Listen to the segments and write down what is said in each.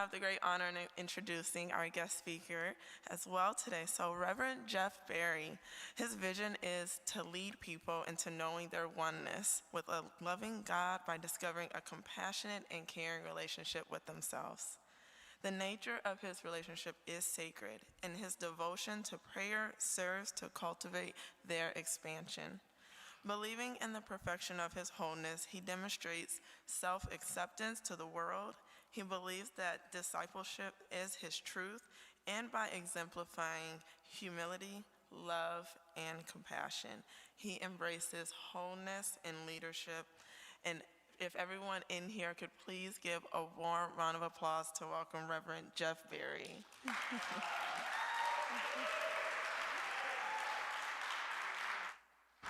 I have the great honor in introducing our guest speaker as well today. So Reverend Jeff Berry, his vision is to lead people into knowing their oneness with a loving God by discovering a compassionate and caring relationship with themselves. The nature of his relationship is sacred, and his devotion to prayer serves to cultivate their expansion. Believing in the perfection of his wholeness, he demonstrates self-acceptance to the world. He believes that discipleship is his truth, and by exemplifying humility, love, and compassion, he embraces wholeness in leadership. And if everyone in here could please give a warm round of applause to welcome Reverend Jeff Berry.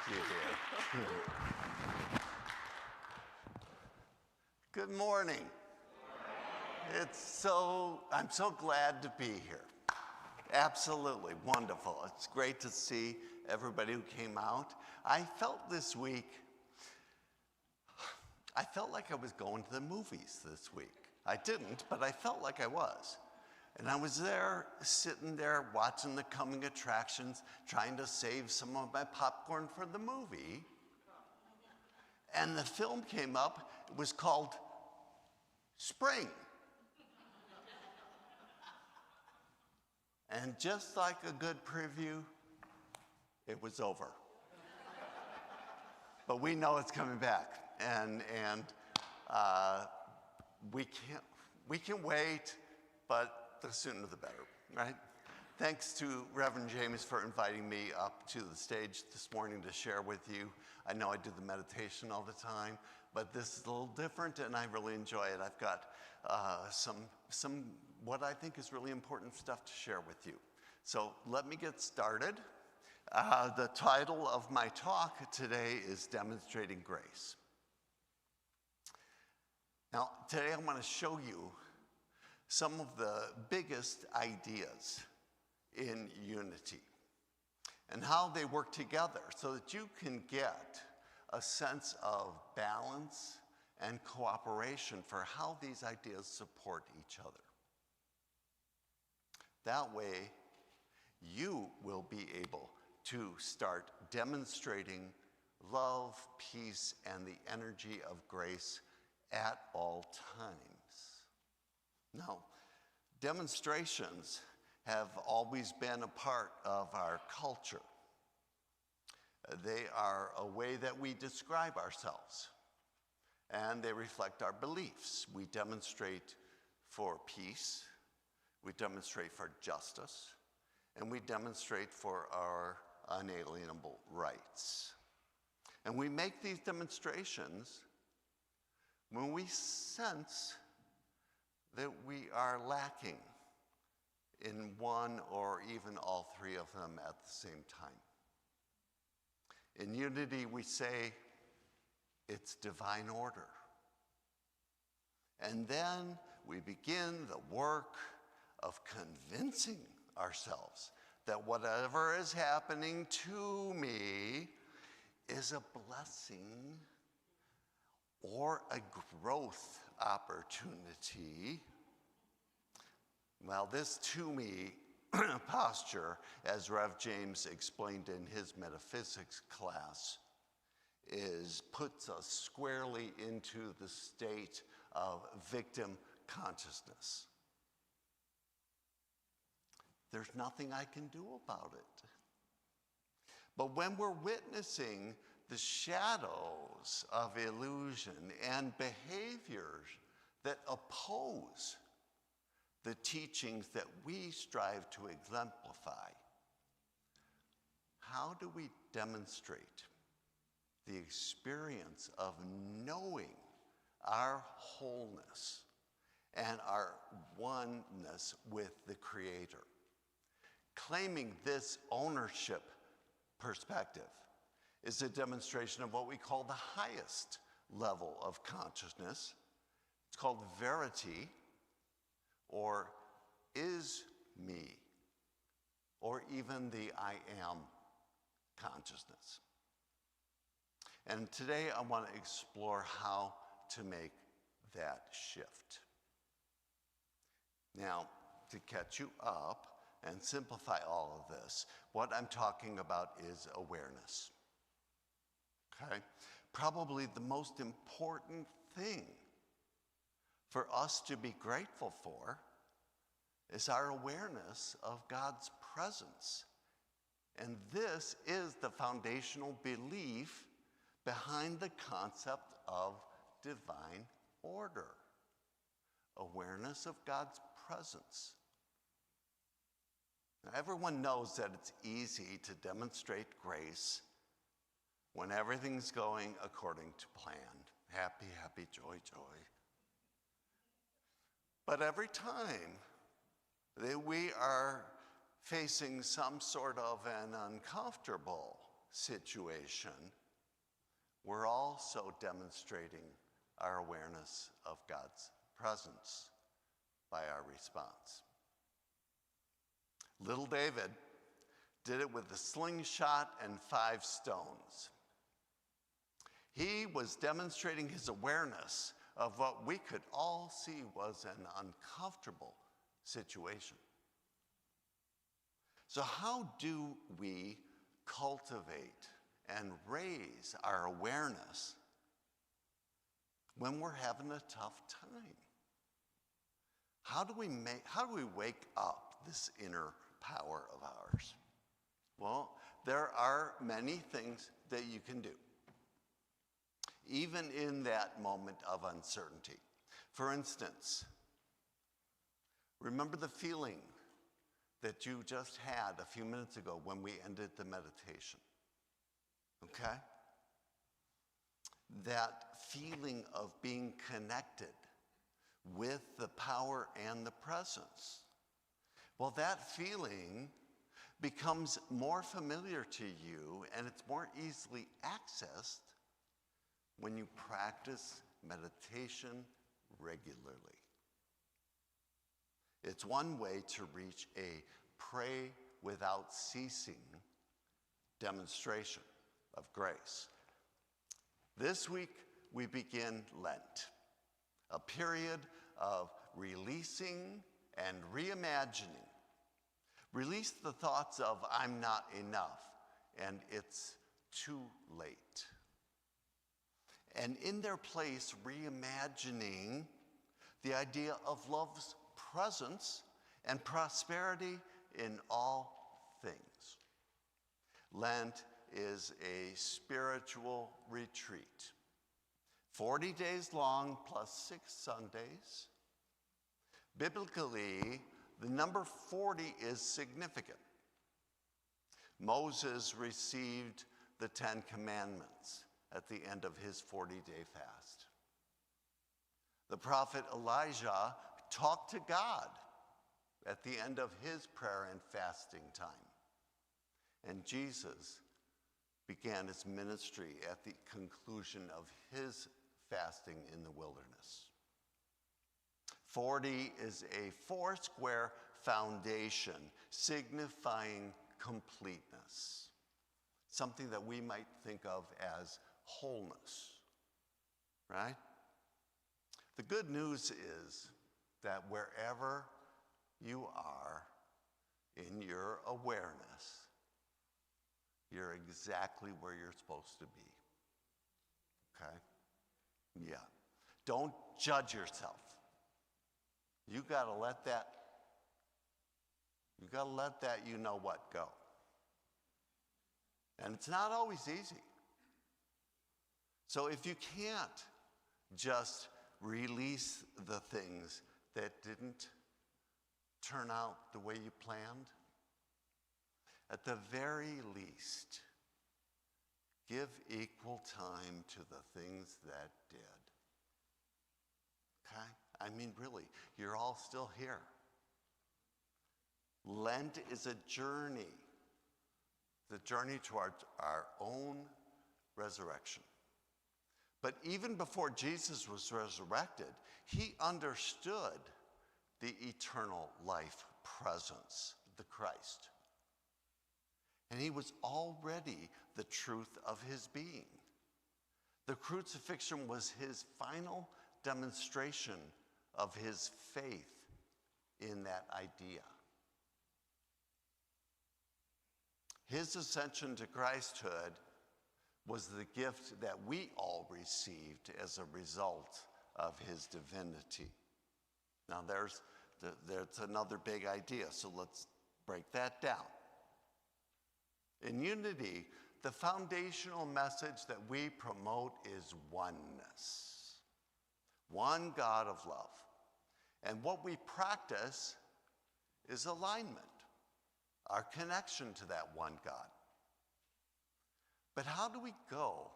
You did. Good morning. I'm so glad to be here. Absolutely wonderful. It's great to see everybody who came out. I felt like I was going to the movies this week. I didn't, but I felt like I was. And I was there, sitting there, watching the coming attractions, trying to save some of my popcorn for the movie. And the film came up. It was called Spring. And just like a good preview, it was over. But we know it's coming back. And we can wait, but the sooner the better, right? Thanks to Reverend James for inviting me up to the stage this morning to share with you. I know I do the meditation all the time, but this is a little different and I really enjoy it. I've got some what I think is really important stuff to share with you. So let me get started. The title of my talk today is Demonstrating Grace. Now, today I want to show you some of the biggest ideas in unity and how they work together so that you can get a sense of balance and cooperation for how these ideas support each other. That way, you will be able to start demonstrating love, peace, and the energy of grace at all times. Now, demonstrations have always been a part of our culture. They are a way that we describe ourselves, and they reflect our beliefs. We demonstrate for peace, we demonstrate for justice, and we demonstrate for our unalienable rights. And we make these demonstrations when we sense that we are lacking in one or even all three of them at the same time. In unity, we say it's divine order. And then we begin the work of convincing ourselves that whatever is happening to me is a blessing or a growth opportunity. Well, this to me posture, as Rev James explained in his metaphysics class, puts us squarely into the state of victim consciousness. There's nothing I can do about it. But when we're witnessing the shadows of illusion and behaviors that oppose the teachings that we strive to exemplify, how do we demonstrate the experience of knowing our wholeness and our oneness with the Creator? Claiming this ownership perspective is a demonstration of what we call the highest level of consciousness. It's called verity, or is me, or even the I am consciousness. And today I want to explore how to make that shift. Now, to catch you up and simplify all of this, what I'm talking about is awareness. Okay? Probably the most important thing for us to be grateful for is our awareness of God's presence. And this is the foundational belief behind the concept of divine order. Awareness of God's presence. Now, everyone knows that it's easy to demonstrate grace when everything's going according to plan. Happy, happy, joy, joy. But every time that we are facing some sort of an uncomfortable situation, we're also demonstrating our awareness of God's presence by our response. Little David did it with a slingshot and 5 stones. He was demonstrating his awareness of what we could all see was an uncomfortable situation. So how do we cultivate and raise our awareness when we're having a tough time? How do we wake up this inner power of ours? Well, there are many things that you can do, even in that moment of uncertainty. For instance, remember the feeling that you just had a few minutes ago when we ended the meditation. Okay? That feeling of being connected with the power and the presence. Well, that feeling becomes more familiar to you and it's more easily accessed when you practice meditation regularly. It's one way to reach a pray without ceasing demonstration of grace. This week, we begin Lent, a period of releasing and reimagining. Release the thoughts of I'm not enough and it's too late. And in their place, reimagining the idea of love's presence and prosperity in all things. Lent is a spiritual retreat. 40 days long plus 6 Sundays. Biblically, the number 40 is significant. Moses received the 10 Commandments at the end of his 40-day fast. The prophet Elijah talked to God at the end of his prayer and fasting time. And Jesus began his ministry at the conclusion of his fasting in the wilderness. 40 is a 4-square foundation signifying completeness, something that we might think of as wholeness, right? The good news is that wherever you are in your awareness, you're exactly where you're supposed to be. Okay? Yeah. Don't judge yourself. You gotta let that you know what go. And it's not always easy. So if you can't just release the things that didn't turn out the way you planned, at the very least, give equal time to the things that did. Okay? I mean, really, you're all still here. Lent is a journey, the journey towards our own resurrection. But even before Jesus was resurrected, he understood the eternal life presence, the Christ. And he was already the truth of his being. The crucifixion was his final demonstration of his faith in that idea. His ascension to Christhood was the gift that we all received as a result of his divinity. Now there's another big idea, so let's break that down. In unity, the foundational message that we promote is oneness. One God of love. And what we practice is alignment, our connection to that one God. But how do we go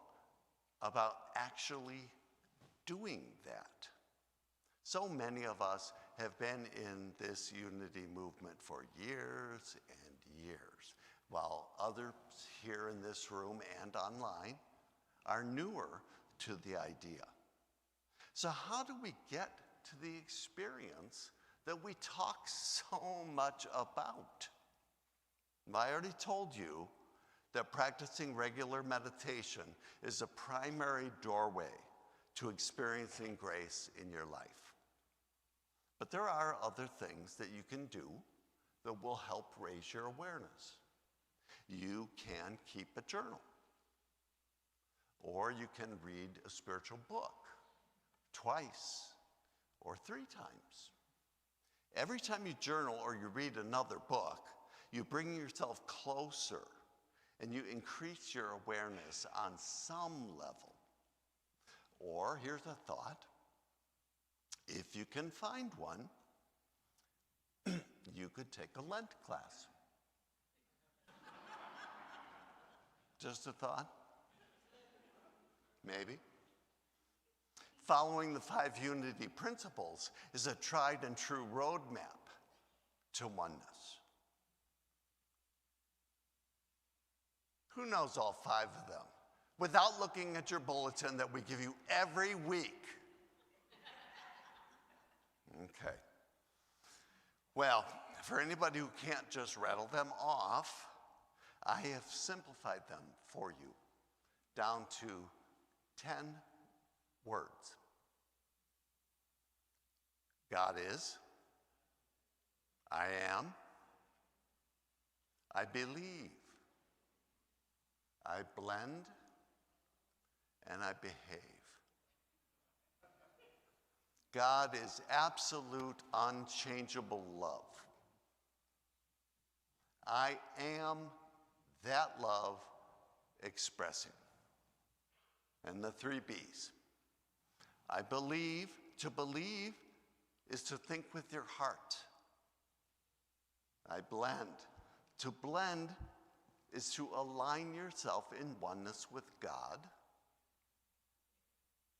about actually doing that? So many of us have been in this unity movement for years and years, while others here in this room and online are newer to the idea. So how do we get to the experience that we talk so much about? I already told you that practicing regular meditation is a primary doorway to experiencing grace in your life. But there are other things that you can do that will help raise your awareness. You can keep a journal, or you can read a spiritual book twice or 3 times. Every time you journal or you read another book, you bring yourself closer and you increase your awareness on some level. Or here's a thought, if you can find one, you could take a Lent class. Just a thought? Maybe. Following the 5 unity principles is a tried and true roadmap to oneness. Who knows all 5 of them? Without looking at your bulletin that we give you every week. Okay. Well, for anybody who can't just rattle them off, I have simplified them for you down to 10 words. God is, I am, I believe, I blend, and I behave. God is absolute, unchangeable love. I am that love expressing. And the 3 B's. I believe. To believe is to think with your heart. I blend. To blend is to align yourself in oneness with God.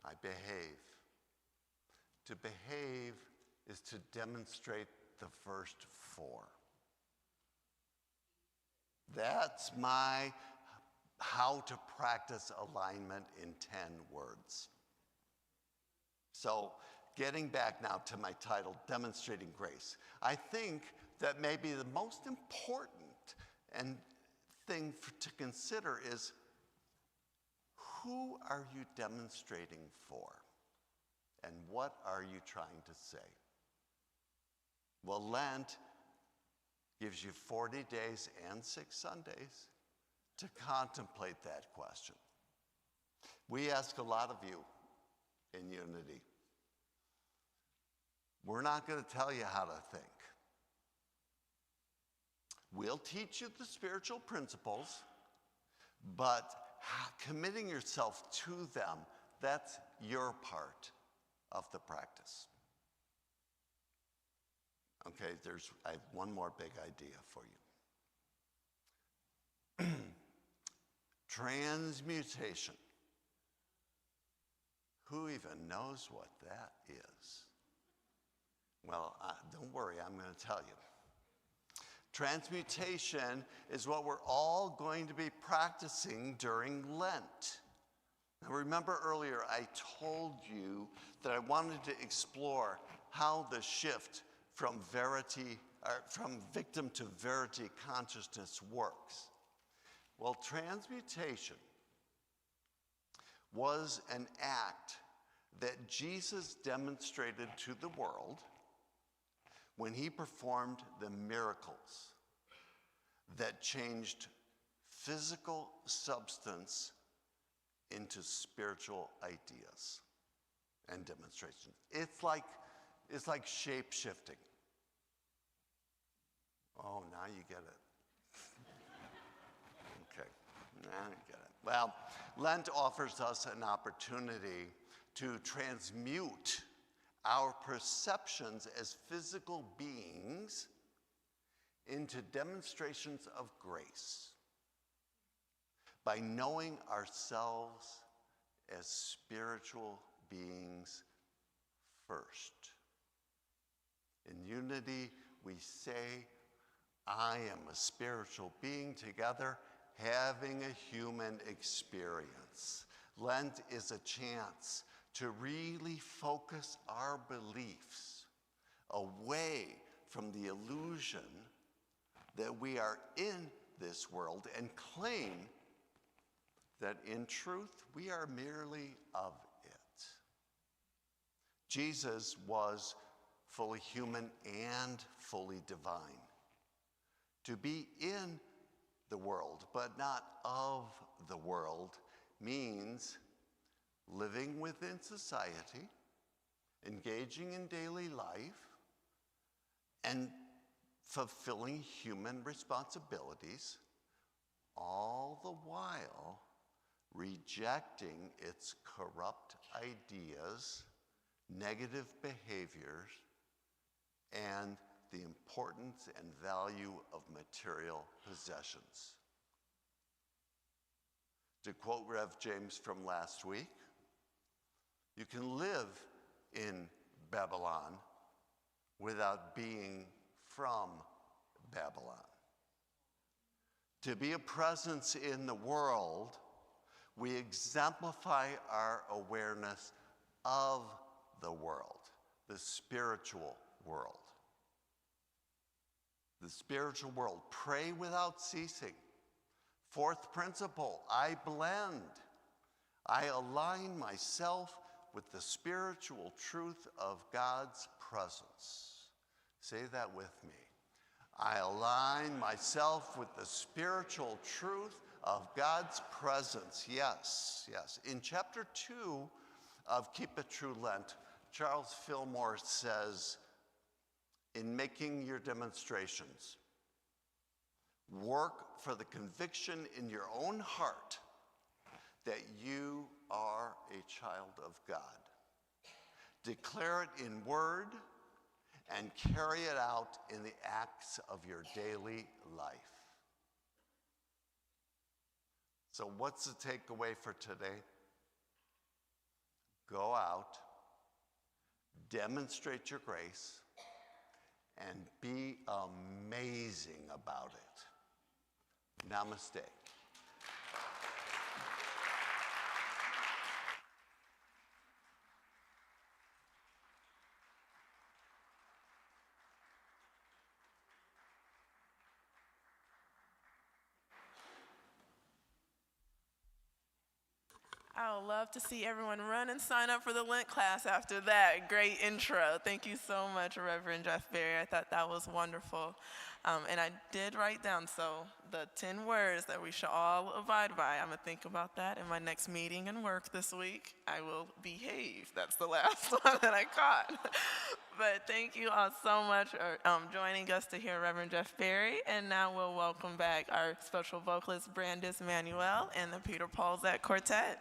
I behave. To behave is to demonstrate the first 4. That's my how to practice alignment in 10 words. So, getting back now to my title, Demonstrating Grace, I think that maybe the most important thing to consider is, who are you demonstrating for? And what are you trying to say? Well, Lent gives you 40 days and 6 Sundays to contemplate that question. We ask a lot of you in unity. We're not going to tell you how to think. We'll teach you the spiritual principles, but committing yourself to them, that's your part of the practice. Okay, I have one more big idea for you. Transmutation. Who even knows what that is? Well, don't worry, I'm going to tell you. Transmutation is what we're all going to be practicing during Lent. Now, remember earlier I told you that I wanted to explore how the shift from victim to verity consciousness works. Well, transmutation was an act that Jesus demonstrated to the world when he performed the miracles that changed physical substance into spiritual ideas and demonstrations. It's like shape-shifting. Oh, now you get it. Okay, now you get it. Well, Lent offers us an opportunity to transmute our perceptions as physical beings into demonstrations of grace by knowing ourselves as spiritual beings first. In unity, we say, I am a spiritual being, together having a human experience. Lent is a chance to really focus our beliefs away from the illusion that we are in this world and claim that in truth we are merely of it. Jesus was fully human and fully divine. To be in the world but not of the world means living within society, engaging in daily life, and fulfilling human responsibilities, all the while rejecting its corrupt ideas, negative behaviors, and the importance and value of material possessions. To quote Rev James from last week, you can live in Babylon without being from Babylon. To be a presence in the world, we exemplify our awareness of the world, the spiritual world. The spiritual world. Pray without ceasing. Fourth principle, I blend. I align myself with the spiritual truth of God's presence. Say that with me. I align myself with the spiritual truth of God's presence. Yes, yes. In chapter 2 of Keep It True Lent, Charles Fillmore says, in making your demonstrations, work for the conviction in your own heart that you are a child of God. Declare it in word and carry it out in the acts of your daily life. So what's the takeaway for today? Go out, demonstrate your grace, and be amazing about it. Namaste. I would love to see everyone run and sign up for the Lent class after that. Great intro. Thank you so much, Reverend Jeff Berry. I thought that was wonderful. And I did write down, so the 10 words that we should all abide by. I'm going to think about that in my next meeting and work this week. I will behave. That's the last one that I caught. But thank you all so much for joining us to hear Reverend Jeff Berry. And now we'll welcome back our special vocalist, Brandis Manuel, and the Peter Paulzak Quartet.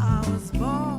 I was born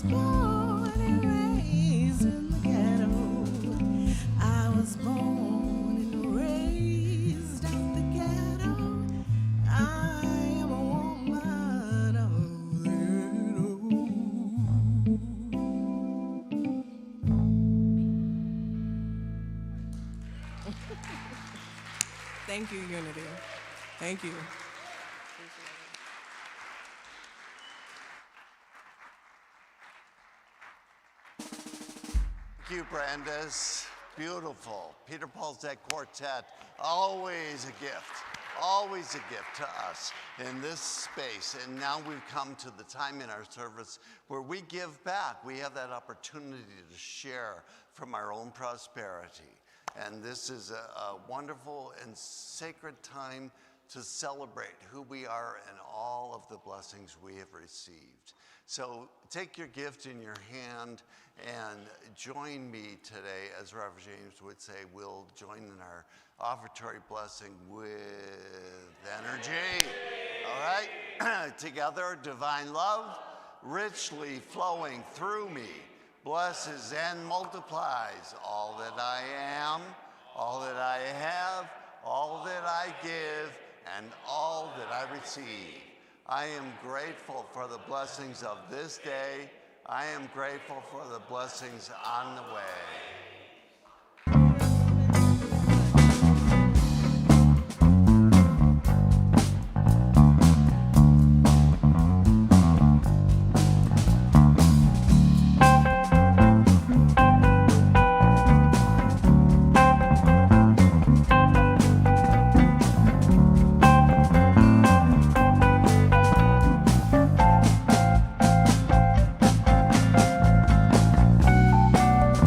was born and raised in the ghetto. I was born and raised out the ghetto. I am a woman of the ghetto. Thank you, Unity. Thank you. Thank you, Brandes. Beautiful. Peter Paul Zet Quartet, always a gift to us in this space. And now we've come to the time in our service where we give back. We have that opportunity to share from our own prosperity. And this is a wonderful and sacred time to celebrate who we are and all of the blessings we have received. So take your gift in your hand and join me today, as Reverend James would say, we'll join in our offertory blessing with energy. All right? Together, divine love richly flowing through me blesses and multiplies all that I am, all that I have, all that I give, and all that I receive. I am grateful for the blessings of this day. I am grateful for the blessings on the way.